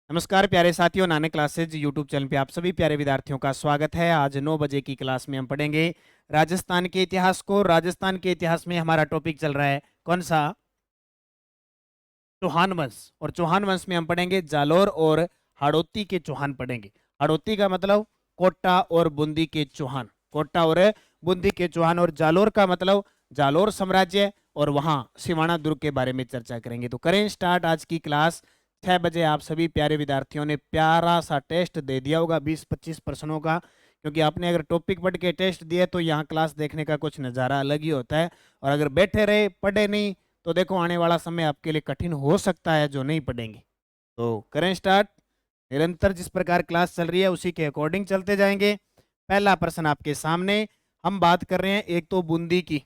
नमस्कार प्यारे साथियों, नानक क्लासेज यूट्यूब चैनल पे आप सभी प्यारे विद्यार्थियों का स्वागत है। आज 9 बजे की क्लास में हम पढ़ेंगे राजस्थान के इतिहास को। राजस्थान के इतिहास में हमारा टॉपिक चल रहा है कौन सा? चौहान वंश। और चौहान वंश में हम पढ़ेंगे जालोर और हाड़ौती के चौहान पढ़ेंगे। हाड़ौती का मतलब कोटा और बूंदी के चौहान, कोटा और बूंदी के चौहान। और जालोर का मतलब जालोर साम्राज्य और वहां सिवाना दुर्ग के बारे में चर्चा करेंगे। तो करें स्टार्ट आज की क्लास। 6 बजे आप सभी प्यारे विद्यार्थियों ने प्यारा सा टेस्ट दे दिया होगा 20-25 प्रश्नों का, क्योंकि आपने अगर टॉपिक पढ़ के टेस्ट दिया तो यहाँ क्लास देखने का कुछ नज़ारा अलग ही होता है। और अगर बैठे रहे पढ़े नहीं तो देखो आने वाला समय आपके लिए कठिन हो सकता है जो नहीं पढ़ेंगे। तो करें स्टार्ट। निरंतर जिस प्रकार क्लास चल रही है उसी के अकॉर्डिंग चलते जाएंगे। पहला प्रश्न आपके सामने, हम बात कर रहे हैं एक तो बूंदी की।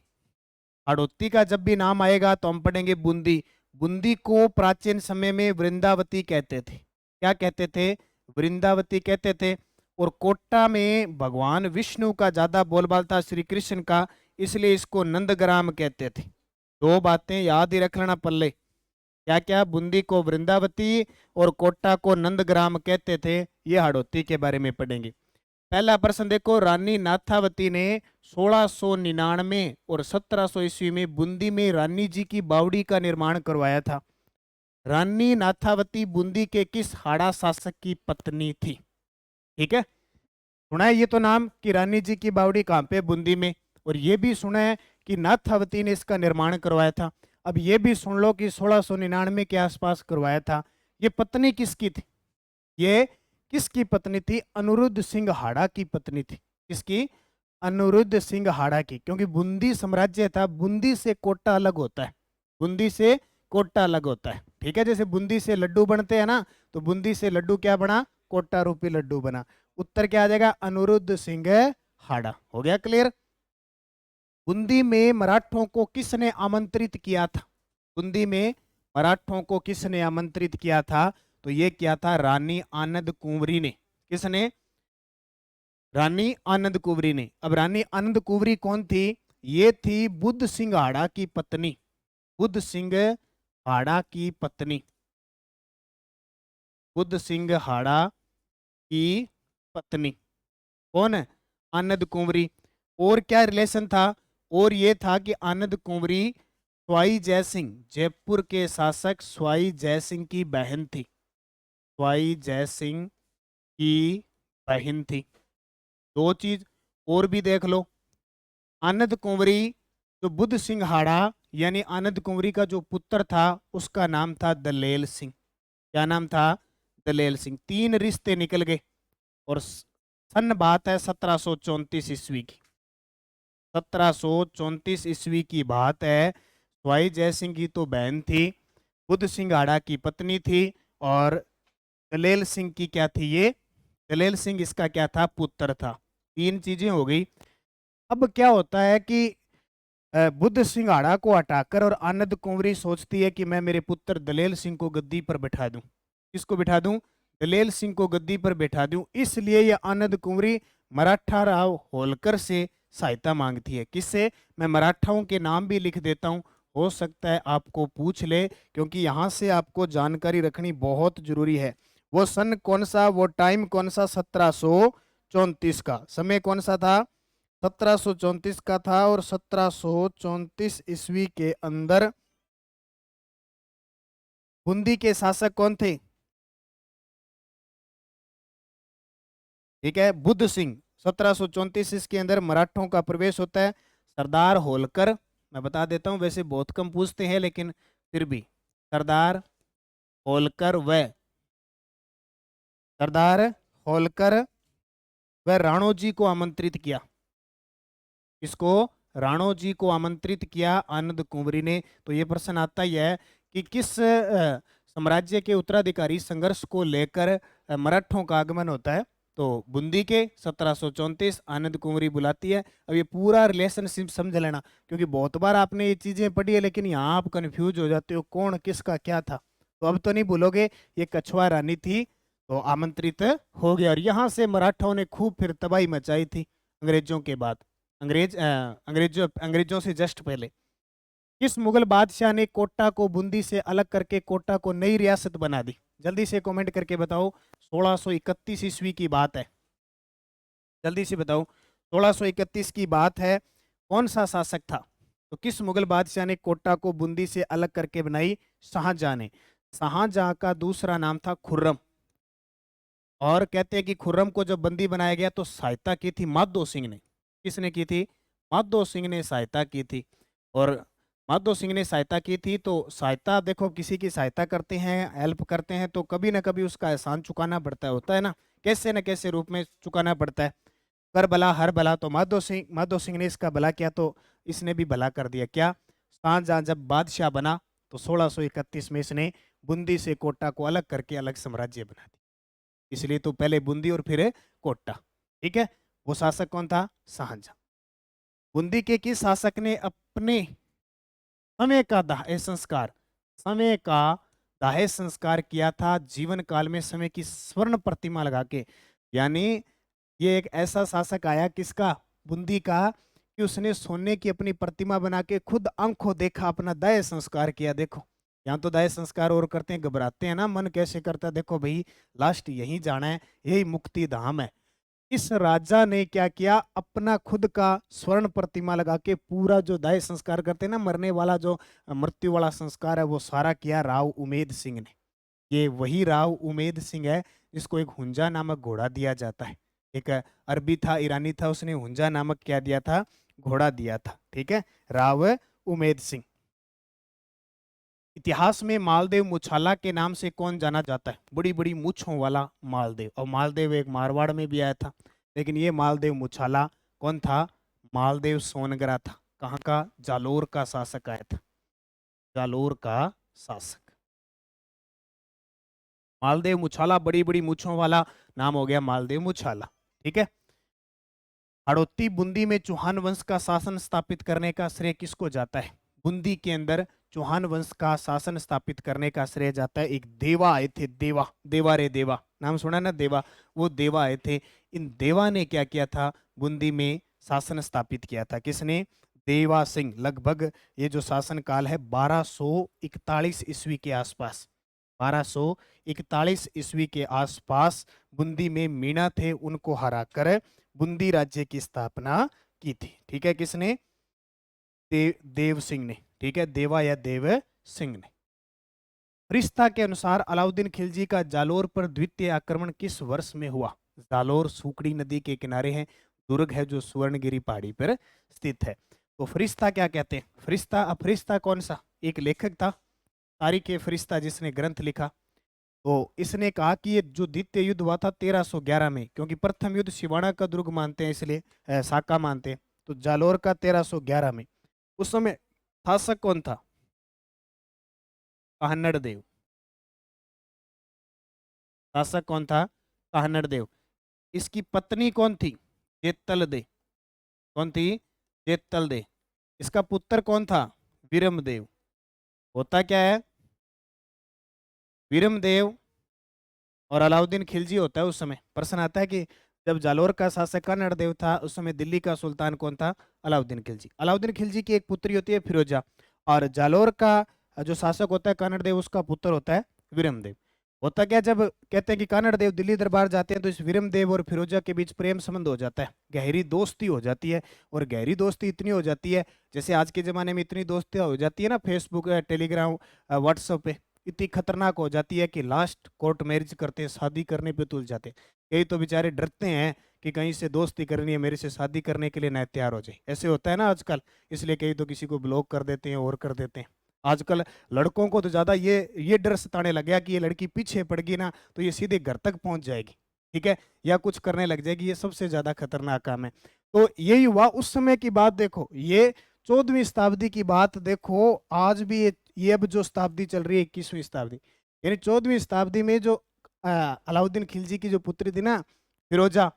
हाड़ौती का जब भी नाम आएगा तो हम पढ़ेंगे बूंदी। बूंदी को प्राचीन समय में वृंदावती कहते थे। क्या कहते थे? वृंदावती कहते थे। और कोटा में भगवान विष्णु का ज्यादा बोलबाल था, श्री कृष्ण का, इसलिए इसको नंदग्राम कहते थे। दो बातें याद ही रख लेना पल्ले। क्या क्या? बूंदी को वृंदावती और कोटा को नंदग्राम कहते थे। ये हाड़ौती के बारे में पढ़ेंगे। पहला प्रश्न देखो, रानी नाथावती ने 1699 और 1700 ईस्वी में बूंदी में रानी जी की बावड़ी का निर्माण करवाया था। रानी नाथावती बूंदी के किस हाड़ा शासक की पत्नी थी? ठीक है, सुना है ये तो नाम कि रानी जी की बावड़ी कहाँ पे? बूंदी में। और ये भी सुना है कि नाथावती ने इसका निर्माण करवाया था। अब ये भी सुन लो कि 1699 के आसपास करवाया था। ये पत्नी किसकी थी? ये किसकी पत्नी थी? अनिरुद्ध सिंह हाड़ा की पत्नी थी। किसकी? अनिरुद्ध सिंह हाड़ा की। क्योंकि बूंदी साम्राज्य था, बूंदी से कोटा अलग होता है। बूंदी से कोटा अलग होता है। ठीक है, जैसे बूंदी से लड्डू बनते हैं ना, तो बूंदी से लड्डू क्या बना? कोटा रूपी लड्डू बना। उत्तर क्या आ जाएगा? अनिरुद्ध सिंह हाड़ा। हो गया क्लियर? बूंदी में मराठों को किसने आमंत्रित किया था? बूंदी में मराठों को किसने आमंत्रित किया था? तो ये किया था रानी आनंद कुंवरी ने। किसने? रानी आनंद कुंवरी ने। अब रानी आनंद कुंवरी कौन थी? ये थी बुद्ध सिंह हाड़ा की पत्नी। बुद्ध सिंह हाड़ा की पत्नी। बुद्ध सिंह हाड़ा की पत्नी कौन है? आनंद कुंवरी। और क्या रिलेशन था? और ये था कि आनंद कुंवरी स्वाई जयसिंह, जयपुर के शासक स्वाई जयसिंह की बहन थी। स्वाई जयसिंह की बहन थी। दो चीज और भी देख लो। आनंद कुंवरी, जो बुद्ध सिंह हाड़ा यानी आनंद कुंवरी का जो पुत्र था उसका नाम था दलेल सिंह। क्या नाम था? दलेल सिंह। तीन रिश्ते निकल गए। और सन बात है 1734 ईस्वी की। 1734 ईस्वी की बात है। स्वाई जयसिंह की तो बहन थी, बुद्ध सिंह हाड़ा की पत्नी थी, और दलेल सिंह की क्या थी? ये दलेल सिंह इसका क्या था? पुत्र था। तीन चीजें हो गई। अब क्या होता है कि बुद्ध सिंह हाड़ा को हटाकर और आनंद कुंवरी सोचती है कि मैं मेरे पुत्र दलेल सिंह को गद्दी पर बैठा दूं। किसको बिठा दूं? दलेल सिंह को गद्दी पर बैठा दूं। इसलिए यह आनंद कुंवरी मराठा राव होलकर से सहायता मांगती है। किससे? मैं मराठाओं के नाम भी लिख देता हूं, हो सकता है आपको पूछ ले, क्योंकि यहां से आपको जानकारी रखनी बहुत जरूरी है। वो सन कौन सा, वो टाइम कौन सा? 1734 का समय कौन सा था? 1734 का था। और 1734 ईस्वी के अंदर बूंदी के शासक कौन थे? ठीक है, बुद्ध सिंह। 1734 इसके अंदर मराठों का प्रवेश होता है। सरदार होलकर, मैं बता देता हूं, वैसे बहुत कम पूछते हैं लेकिन फिर भी, सरदार होलकर व सरदार होलकर व राणोजी को आमंत्रित किया। इसको राणोजी को आमंत्रित किया आनंद कुंवरी ने। तो ये प्रश्न आता ही है कि किस साम्राज्य के उत्तराधिकारी संघर्ष को लेकर मराठों का आगमन होता है? तो बूंदी के 1734 आनंद कुंवरी बुलाती है। अब ये पूरा रिलेशनशिप समझ लेना, क्योंकि बहुत बार आपने ये चीजें पढ़ी है लेकिन यहाँ आप कंफ्यूज हो जाते हो कौन किसका क्या था। तो अब तो नहीं भूलोगे, ये कछुआ रानी थी तो आमंत्रित हो गया। और यहाँ से मराठाओं ने खूब फिर तबाही मचाई थी अंग्रेजों के बाद। अंग्रेजों से जस्ट पहले किस मुगल बादशाह ने कोटा को बूंदी से अलग करके कोटा को नई रियासत बना दी? जल्दी से कमेंट करके बताओ। 1631 ईस्वी की बात है, जल्दी से बताओ। 1631 की बात है। कौन सा शासक था? तो किस मुगल बादशाह ने कोटा को बूंदी से अलग करके बनाई? शाहजहां ने। शाहजहां का दूसरा नाम था खुर्रम। और कहते हैं कि खुर्रम को जब बंदी बनाया गया तो सहायता की थी माधो सिंह ने। किसने की थी? माधो सिंह ने सहायता की थी। और माधो सिंह ने सहायता की थी, तो सहायता देखो, किसी की सहायता करते हैं, हेल्प करते हैं, तो कभी ना कभी उसका एहसान चुकाना पड़ता है, होता है ना, कैसे न कैसे रूप में चुकाना पड़ता है। कर भला हर भला, तो माधो सिंह ने इसका भला किया, तो इसने भी भला कर दिया। क्या? शाहजहां जब बादशाह बना तो 1631 में इसने बूंदी से कोटा को अलग करके अलग साम्राज्य बना दिया। इसलिए तो पहले बूंदी और फिर कोटा। ठीक है। वो शासक कौन था? शाहजहां। बूंदी के किस शासक ने अपने समय का दाह संस्कार, समय का दाह संस्कार किया था जीवन काल में समय की स्वर्ण प्रतिमा लगा के? यानी ये एक ऐसा शासक आया किसका? बूंदी का, कि उसने सोने की अपनी प्रतिमा बना के खुद आंखों देखा अपना दाह संस्कार किया। देखो, यहाँ तो दाह संस्कार और करते हैं, घबराते हैं ना, मन कैसे करता है। देखो भाई, लास्ट यही जाना है, यही मुक्ति धाम है। इस राजा ने क्या किया? अपना खुद का स्वर्ण प्रतिमा लगा के पूरा जो दाह संस्कार करते हैं ना, मरने वाला जो मृत्यु वाला संस्कार है, वो सारा किया राव उमेद सिंह ने। ये वही राव उमेद सिंह है जिसको एक हुंजा नामक घोड़ा दिया जाता है। एक अरबी था, ईरानी था, उसने हुंजा नामक क्या दिया था? घोड़ा दिया था। ठीक है, राव उमेद सिंह। इतिहास में मालदेव मुछाला के नाम से कौन जाना जाता है? बड़ी बड़ी मूछों वाला मालदेव। और मालदेव एक मारवाड़ में भी आया था, लेकिन ये मालदेव मुछाला कौन था? मालदेव सोनगरा था। कहाँ का? जालोर का शासक आया था, जालोर का शासक। मालदेव मुछाला, बड़ी बड़ी मूछों वाला, नाम हो गया मालदेव मुछाला। ठीक है। हड़ौती बूंदी में चौहान वंश का शासन स्थापित करने का श्रेय किसको जाता है? बूंदी के अंदर चौहान वंश का शासन स्थापित करने का श्रेय जाता है, एक देवा आए थे, देवा, देवा रे देवा, नाम सुना ना, देवा। वो देवा आए थे। इन देवा ने क्या किया था? बूंदी में शासन स्थापित किया था। किसने? देवा सिंह। लगभग ये जो शासन काल है 1241 ईस्वी के आसपास, 1241 ईस्वी के आसपास बूंदी में मीणा थे, उनको हराकर बूंदी राज्य की स्थापना की थी। ठीक है। किसने? देव सिंह ने। ठीक है, देवा या देव सिंह ने। रिश्ता के अनुसार अलाउद्दीन खिलजी का जालोर पर द्वितीय आक्रमण किस वर्ष में हुआ? जालोर सूकड़ी नदी के किनारे है, दुर्ग है जो सुवर्णगिरी पहाड़ी पर स्थित है। तो फरिश्ता क्या कहते हैं? फरिश्ता, अब फरिश्ता कौन सा? एक लेखक था, तारिक ए फरिश्ता, जिसने ग्रंथ लिखा। तो इसने कहा कि ये जो द्वितीय युद्ध हुआ था 1311 में, क्योंकि प्रथम युद्ध सिवाना का दुर्ग मानते हैं, इसलिए साका मानते हैं, तो जालोर का 1311 में। उस समय शासक कौन था? काहन्नड़ देव। शासक कौन था? काहन्नड़ देव। इसकी पत्नी कौन थी? जेतल दे। कौन थी? जेतल दे। इसका पुत्र कौन था? वीरमदेव। होता क्या है? वीरमदेव और अलाउद्दीन खिलजी होता है। उस समय प्रश्न आता है कि जब जालोर का शासक कन्नड़ देव था, उस समय दिल्ली का सुल्तान कौन था? अलाउद्दीन खिलजी। अलाउद्दीन खिलजी की एक पुत्री होती है फिरोजा, और जालोर का जो शासक होता है कन्नड़ देव, उसका पुत्र होता है वीरमदेव। होता क्या, जब कहते हैं कि कन्नड़ देव दिल्ली दरबार जाते हैं, तो इस वीरमदेव और फिरोजा के बीच प्रेम संबंध हो जाता है, गहरी दोस्ती हो जाती है। और गहरी दोस्ती इतनी हो जाती है, जैसे आज के जमाने में इतनी दोस्ती हो जाती है ना, फेसबुक, टेलीग्राम, व्हाट्सएप पे, इतनी खतरनाक हो जाती है कि लास्ट कोर्ट मैरिज करते हैं, शादी करने पे तुल जाते हैं। कई तो बेचारे डरते हैं कि कहीं से दोस्ती करनी है, मेरे से शादी करने के लिए ना तैयार हो जाए। ऐसे होता है ना आजकल, इसलिए कई तो किसी को ब्लॉक कर देते हैं और कर देते हैं। आजकल लड़कों को तो ज्यादा ये डर सताने लग गया कि ये लड़की पीछे पड़ गई ना, तो ये सीधे घर तक पहुंच जाएगी, ठीक है, या कुछ करने लग जाएगी। ये सबसे ज्यादा खतरनाक काम है। तो यही हुआ उस समय की बात। देखो, ये 14वीं शताब्दी की बात। देखो आज भी ये अब जो शताब्दी चल रही है 21वीं शताब्दी, यानी 14वीं शताब्दी में जो अलाउद्दीन खिलजी की जो पुत्री थी ना, फिरोजा,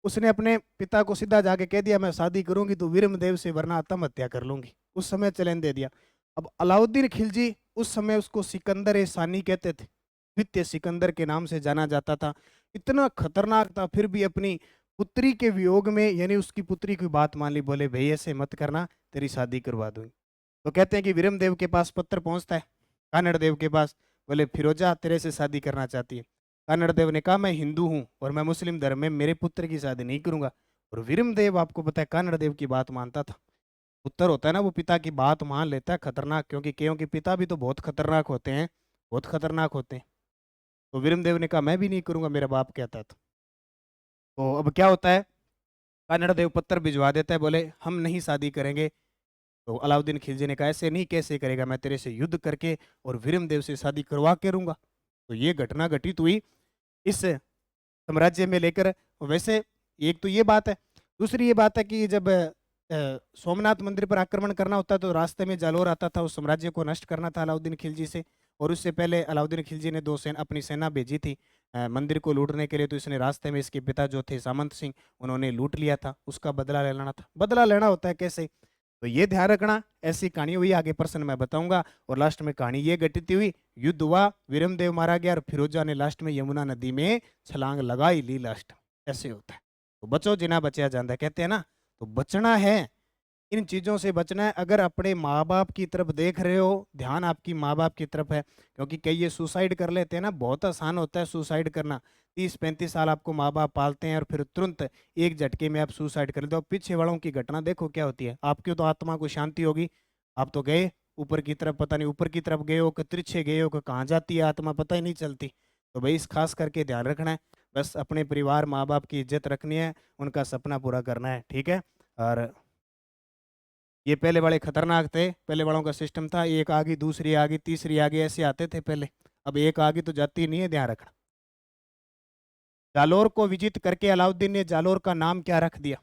उसने अपने पिता को सीधा जाके कह दिया, मैं शादी करूंगी तो वीरमदेव से, वरना आत्महत्या कर लूंगी। उस समय चैलेंज दे दिया। अब अलाउद्दीन खिलजी, उस समय उसको सिकंदर ए सानी कहते थे, द्वितीय सिकंदर के नाम से जाना जाता था। इतना खतरनाक था, फिर भी अपनी पुत्री के वियोग में, यानी उसकी पुत्री की बात मान ली, बोले भाई ऐसे मत करना, तेरी शादी करवा दूंगी। तो कहते हैं कि वीरम देव के पास पत्र पहुंचता है कानड़ देव के पास, बोले फिरोजा तेरे से शादी करना चाहती है। कानड़ देव ने कहा मैं हिंदू हूं और मैं मुस्लिम धर्म में मेरे पुत्र की शादी नहीं करूंगा। और वीरम देव आपको पता है कानड़ देव की बात मानता था। पुत्र होता है ना वो पिता की बात मान लेता है, खतरनाक, क्योंकि पिता भी तो बहुत खतरनाक होते हैं, बहुत खतरनाक होते हैं। तो वीरम देव ने कहा मैं भी नहीं करूंगा, मेरा बाप कहता था। तो अब क्या होता है, कानड़ देव पत्र भिजवा देता है, बोले हम नहीं शादी करेंगे। तो अलाउद्दीन खिलजी ने कहा ऐसे नहीं, कैसे करेगा, मैं तेरे से युद्ध करके और वीरम देव से शादी करवा के रहूंगा। तो ये घटना घटित हुई इस साम्राज्य में लेकर। वैसे एक तो ये बात है, दूसरी ये बात है कि जब सोमनाथ मंदिर पर आक्रमण करना होता तो रास्ते में जालोर आता था, उस साम्राज्य को नष्ट करना था अलाउद्दीन खिलजी से। और उससे पहले अलाउद्दीन खिलजी ने अपनी सेना भेजी थी मंदिर को लूटने के लिए। तो इसने रास्ते में इसके पिता जो थे सामंत सिंह, उन्होंने लूट लिया था, उसका बदला लेना था। बदला लेना होता है कैसे, तो ये ध्यान रखना। ऐसी कहानी हुई, आगे प्रश्न मैं बताऊंगा। और लास्ट में कहानी ये घटित हुई, युद्ध हुआ, वीरम देव मारा गया और फिरोजा ने लास्ट में यमुना नदी में छलांग लगाई ली। लास्ट ऐसे होता है। तो बचो जिना बचा जाता, कहते हैं ना। तो बचना है, इन चीजों से बचना है। अगर अपने माँ बाप की तरफ देख रहे हो, ध्यान आपकी माँ बाप की तरफ है, क्योंकि कई ये सुसाइड कर लेते हैं ना, बहुत आसान होता है सुसाइड करना। 30-35 साल आपको माँ बाप पालते हैं और फिर तुरंत एक झटके में आप सुसाइड कर लेते हो। पीछे वालों की घटना देखो क्या होती है, आपकी तो आत्मा को शांति होगी। आप तो गए ऊपर की तरफ, पता नहीं ऊपर की तरफ गए हो कि तिरछे गए हो कि कहाँ जाती है आत्मा, पता ही नहीं चलती। तो भाई इस खास करके ध्यान रखना है। बस अपने परिवार माँ बाप की इज्जत रखनी है, उनका सपना पूरा करना है, ठीक है। और ये पहले बड़े खतरनाक थे, पहले बड़ों का सिस्टम था, एक आगे दूसरी आगे तीसरी आगे ऐसे आते थे पहले। अब एक आगे तो जाती नहीं है, ध्यान रखना। जालोर को विजित करके अलाउद्दीन ने जालोर का नाम क्या रख दिया,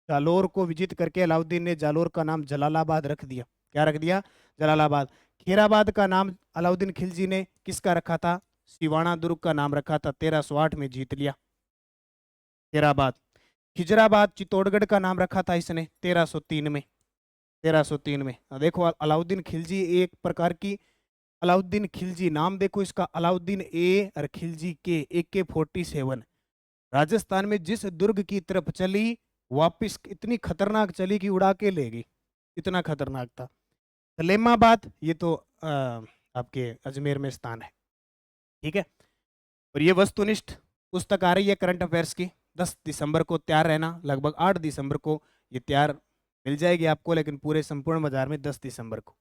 जालोर को विजित करके अलाउद्दीन ने जालोर का नाम जलालाबाद रख दिया। क्या रख दिया, जलालाबाद। खीराबाद का नाम अलाउद्दीन खिलजी ने किसका रखा था, सिवाना दुर्ग का नाम रखा था, 1308 में जीत लिया खीराबाद। खिजराबाद चित्तौड़गढ़ का नाम रखा था इसने 1303 में, 1303 में। देखो अलाउद्दीन खिलजी एक प्रकार की, अलाउद्दीन खिलजी नाम देखो इसका, अलाउद्दीन ए और खिलजी के, AK-47। राजस्थान में जिस दुर्ग की तरफ चली, वापिस इतनी खतरनाक चली कि उड़ा के ले गई, इतना खतरनाक था। सलेमाबाद ये तो आपके अजमेर में स्थान है, ठीक है। और ये वस्तुनिष्ठ पुस्तक आ रही है करंट अफेयर्स की, 10 दिसंबर को तैयार रहना, लगभग 8 दिसंबर को ये तैयार मिल जाएगी आपको, लेकिन पूरे संपूर्ण बाजार में 10 दिसंबर को।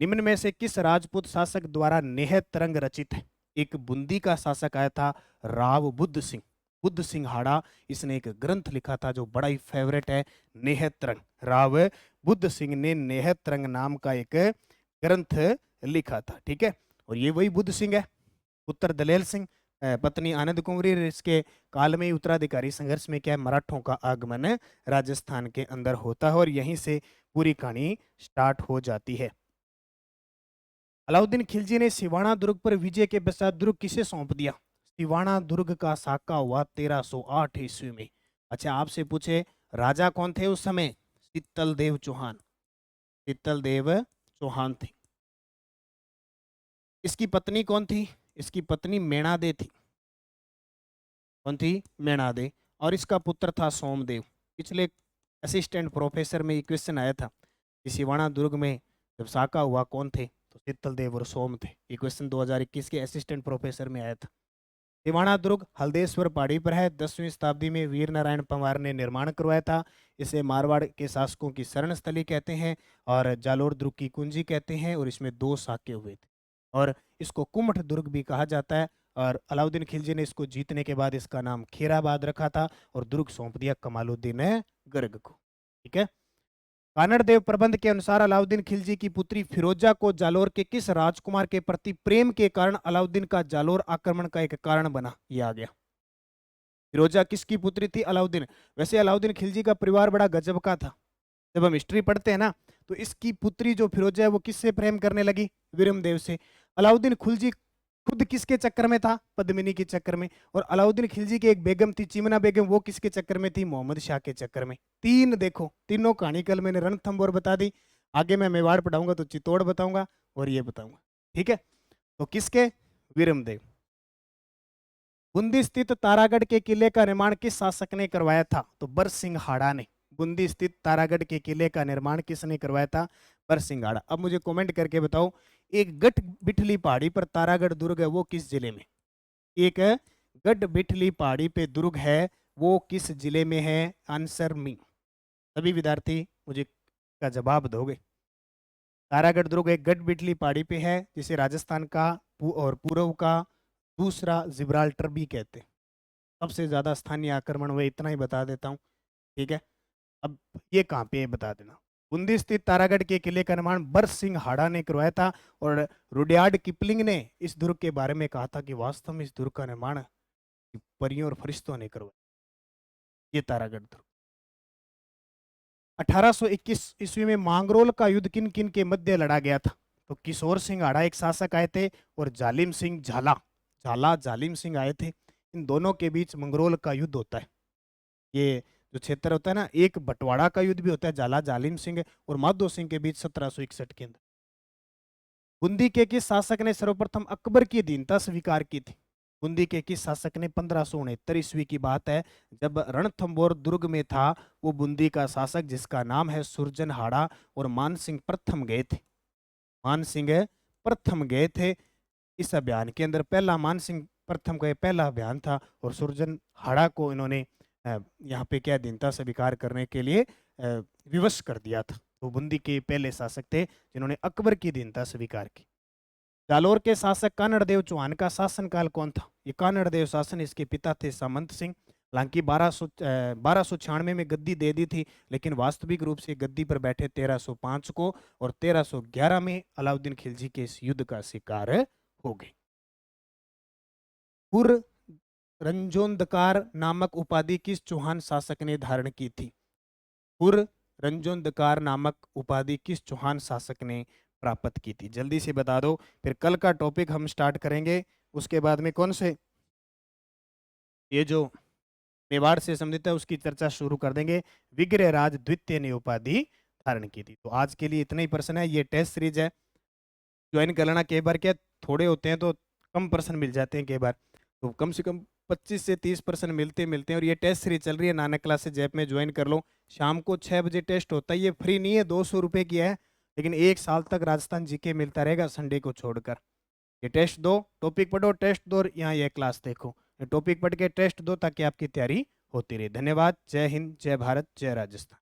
निम्न में से किस राजपूत शासक द्वारा नेहत तरंग रचित है। एक बूंदी का शासक आया था, राव बुद्ध सिंह, बुद्ध सिंह हाड़ा, इसने एक ग्रंथ लिखा था जो बड़ा ही फेवरेट है, नेहत तरंग। राव बुद्ध सिंह ने नेहत तरंग नाम का एक ग्रंथ लिखा था, ठीक है। और ये वही बुद्ध सिंह है, पुत्र दलेल सिंह, पत्नी आनंद कुंवरी। इसके काल में ही उत्तराधिकारी संघर्ष में क्या है, मराठों का आगमन राजस्थान के अंदर होता है और यहीं से पूरी कहानी स्टार्ट हो जाती है। अलाउद्दीन खिलजी ने सिवाना दुर्ग पर विजय के पश्चात दुर्ग किसे सौंप दिया, सिवाना दुर्ग का साका हुआ 1308 ईस्वी में। अच्छा आपसे पूछे राजा कौन थे उस समय, शीतल देव चौहान, शीतल देव चौहान थे। इसकी पत्नी कौन थी, इसकी पत्नी मेणादे थी, कौन थी, मेणादे। और इसका पुत्र था सोमदेव। पिछले असिस्टेंट प्रोफेसर में ये क्वेश्चन आया था कि सिवाना दुर्ग में जब साका हुआ कौन थे, तो शीतल देव और सोम थे। ये क्वेश्चन 2021 के असिस्टेंट प्रोफेसर में आया था। सिवाना दुर्ग हल्देश्वर पहाड़ी पर है, 10वीं शताब्दी में वीर नारायण पंवार ने निर्माण करवाया था। इसे मारवाड़ के शासकों की शरण स्थली कहते हैं और जालोर दुर्ग की कुंजी कहते हैं, और इसमें 2 साके हुए थे। और इसको कुमठ दुर्ग भी कहा जाता है। और अलाउद्दीन खिलजी ने इसको जीतने के बाद इसका नाम खीराबाद रखा था और दुर्ग सौंप दिया कमालुद्दीन गर्ग को, ठीक है। कानड़ देव प्रबंध के अनुसार अलाउद्दीन खिलजी की पुत्री फिरोजा को जालोर के किस राजकुमार के प्रति प्रेम के कारण अलाउद्दीन का जालोर आक्रमण का एक कारण बना, ये आ गया। फिरोजा किसकी पुत्री थी, अलाउद्दीन। वैसे अलाउद्दीन खिलजी का परिवार बड़ा गजब का था, जब हम हिस्ट्री पढ़ते हैं ना, तो इसकी पुत्री जो फिरोजा है वो किससे प्रेम करने लगी, वीरम देव से। अलाउद्दीन खिलजी खुद किसके चक्कर में था, पद्मिनी के चक्कर में। और अलाउद्दीन खिलजी की एक बेगम थी चिमना बेगम, वो किसके चक्कर में थी, मोहम्मद शाह के चक्कर में। तीन देखो, तीनों कहानी कल मैंने रणथंभौर बता दी, आगे मैं मेवाड़ पढ़ाऊंगा तो चित्तौड़ बताऊंगा और ये बताऊंगा, ठीक है। तो किसके, वीरम देव। बूंदी स्थित तारागढ़ के किले का निर्माण किस शासक ने करवाया था, तो बरसिंह हाड़ा ने। बूंदी स्थित तारागढ़ के किले का निर्माण किसने करवाया था? बरसिंगाड़ा। अब मुझे कमेंट करके बताओ, एक गठ बिठली पहाड़ी पर तारागढ़ दुर्ग है, वो किस जिले में? एक गढ़ बिठली पहाड़ी पे दुर्ग है, वो किस जिले में है? Answer me. सभी विद्यार्थी मुझे का जवाब दोगे। तारागढ़ दुर्ग एक गढ़ बिठली पहाड़ी पे है, जिसे राजस्थान का और पूर्व का दूसरा जिब्राल्टर भी कहते हैं। सबसे ज्यादा स्थानीय आक्रमण हुए, इतना ही बता देता हूँ, ठीक है। अब ये कहाँ पे है बता देना। बूंदी स्थित तारागढ़ के किले का निर्माण बरसिंह हाड़ा ने करवाया था, और रुडयार्ड किपलिंग ने इस दुर्ग के बारे में कहा था कि वास्तव में इस दुर्ग का निर्माण परियों और फरिश्तों ने करवाया। ये तारागढ़ दुर्ग। 1821 ईस्वी में मांगरोल का युद्ध किन किन के मध्य लड़ा गया था? तो किशोर सिंह हाड़ा एक शासक आए थे, और जालिम सिंह झाला, झाला जालिम सिंह आए थे। इन दोनों के बीच मंगरोल का युद्ध होता है। ये जो क्षेत्र होता है ना, एक बंटवाड़ा का युद्ध भी होता है झाला जालिम सिंह और माधो सिंह के बीच 1761 के अंदर। बूंदी के किस शासक ने सर्वप्रथम अकबर की अधीनता स्वीकार की थी? बूंदी के किस शासक ने? 1569 ईस्वी की बात है, जब रणथंभौर दुर्ग में था वो बूंदी का शासक, जिसका नाम है सुरजनहाड़ा, और मानसिंह प्रथम गए थे। मानसिंह प्रथम गए थे इस अभियान के अंदर। पहला मानसिंह प्रथम का ये पहला अभियान था, और सुरजनहाड़ा को इन्होंने यहाँ पे क्या अधीनता स्वीकार करने के लिए विवश कर दिया था। वो बूंदी के पहले शासक थे जिन्होंने अकबर की अधीनता स्वीकार की। जालोर के शासक कानड़देव चौहान का शासनकाल कौन था? ये कानड़देव शासन, इसके पिता थे सामंत सिंह। हालांकि 1296 में गद्दी दे दी थी, लेकिन वास्तविक रूप से गद्दी पर बैठे 1305 को, और 1311 में अलाउद्दीन खिलजी के इस युद्ध का शिकार हो गए। पुर रंजोंदकार नामक उपाधि किस चौहान शासक ने धारण की थी? पुर रंजोंदकार नामक उपाधि किस चौहान शासक ने प्राप्त की थी? जल्दी से बता दो, फिर कल का टॉपिक हम स्टार्ट करेंगे। उसके बाद में कौन से, ये जो मेवाड़ से संबंधित है उसकी चर्चा शुरू कर देंगे। विग्रह राज द्वितीय ने उपाधि धारण की थी। तो आज के लिए इतना ही प्रश्न है। ये टेस्ट सीरीज है, ज्वाइन कर लेना। कई बार क्या थोड़े होते हैं तो कम पर्सन मिल जाते हैं, कई बार तो कम से कम 25 से 30% मिलते मिलते हैं। और ये टेस्ट सीरीज चल रही है, नानक क्लासेज ऐप में ज्वाइन कर लो। शाम को 6 बजे टेस्ट होता है, ये फ्री नहीं है, 200 रुपये की है, लेकिन 1 साल तक राजस्थान जीके मिलता रहेगा संडे को छोड़कर। ये टेस्ट दो, टॉपिक पढ़ो, टेस्ट दो, और यहाँ ये क्लास देखो। ये टॉपिक पढ़ के टेस्ट दो ताकि आपकी तैयारी होती रहे। धन्यवाद। जय हिंद, जय भारत, जय राजस्थान।